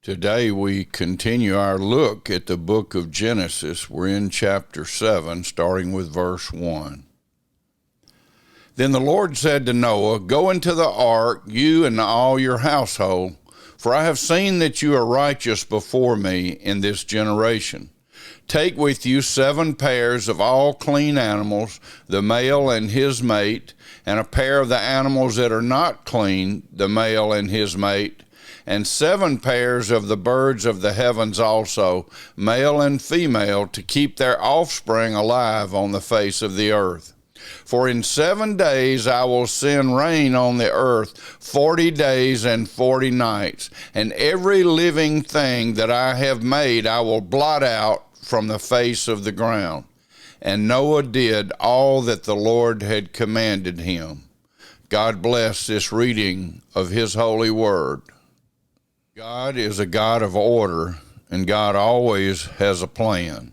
Today we continue our look at the book of Genesis. We're in chapter 7, starting with verse 1. Then the Lord said to Noah, "Go into the ark, you and all your household, for I have seen that you are righteous before me in this generation. Take with you 7 pairs of all clean animals, the male and his mate, and a pair of the animals that are not clean, the male and his mate, and 7 pairs of the birds of the heavens also, male and female, to keep their offspring alive on the face of the earth. For in 7 days I will send rain on the earth, 40 days and 40 nights, and every living thing that I have made I will blot out from the face of the ground." And Noah did all that the Lord had commanded him. God bless this reading of his holy word. God is a God of order, and God always has a plan.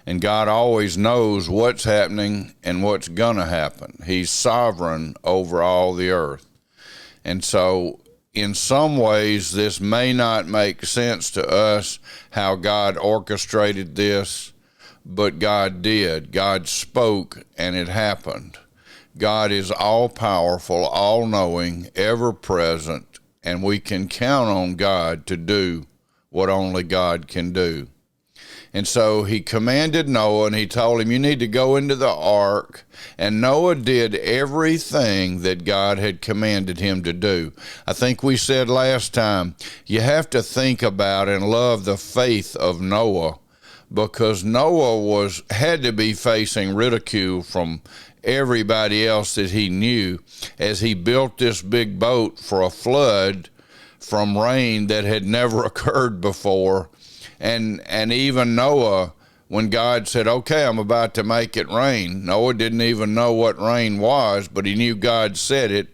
And God always knows what's happening and what's going to happen. He's sovereign over all the earth. And so, in some ways, this may not make sense to us, how God orchestrated this, but God did. God spoke, and it happened. God is all-powerful, all-knowing, ever-present, and we can count on God to do what only God can do. And so he commanded Noah, and he told him, you need to go into the ark. And Noah did everything that God had commanded him to do. I think we said last time, you have to think about and love the faith of Noah, because Noah had to be facing ridicule from everybody else that he knew as he built this big boat for a flood from rain that had never occurred before. And even Noah, when God said, okay, I'm about to make it rain, Noah didn't even know what rain was, but he knew God said it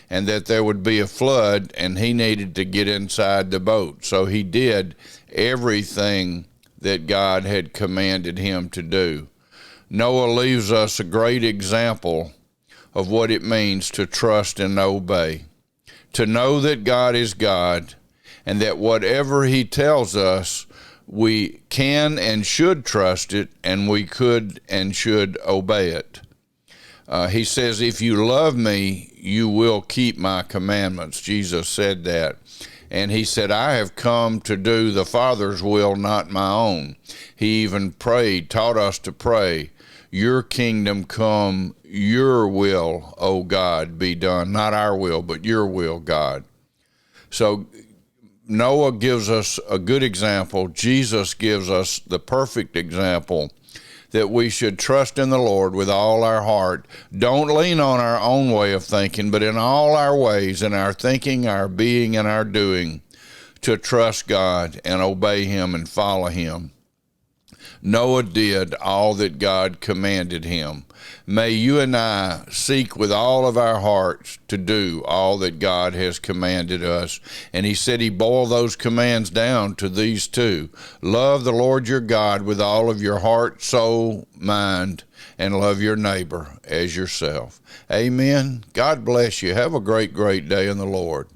and that there would be a flood, and he needed to get inside the boat. So he did everything that God had commanded him to do. Noah leaves us a great example of what it means to trust and obey, to know that God is God, and that whatever he tells us, we can and should trust it, and we could and should obey it. He says, if you love me, you will keep my commandments. Jesus said that. And he said, I have come to do the Father's will, not my own. He even prayed, taught us to pray, your kingdom come, your will, O God, be done. Not our will, but your will, God. So Noah gives us a good example. Jesus gives us the perfect example that we should trust in the Lord with all our heart. Don't lean on our own way of thinking, but in all our ways, in our thinking, our being, and our doing, to trust God and obey him and follow him. Noah did all that God commanded him. May you and I seek with all of our hearts to do all that God has commanded us. And he said he boiled those commands down to these 2. Love the Lord your God with all of your heart, soul, mind, and love your neighbor as yourself. Amen. God bless you. Have a great, great day in the Lord.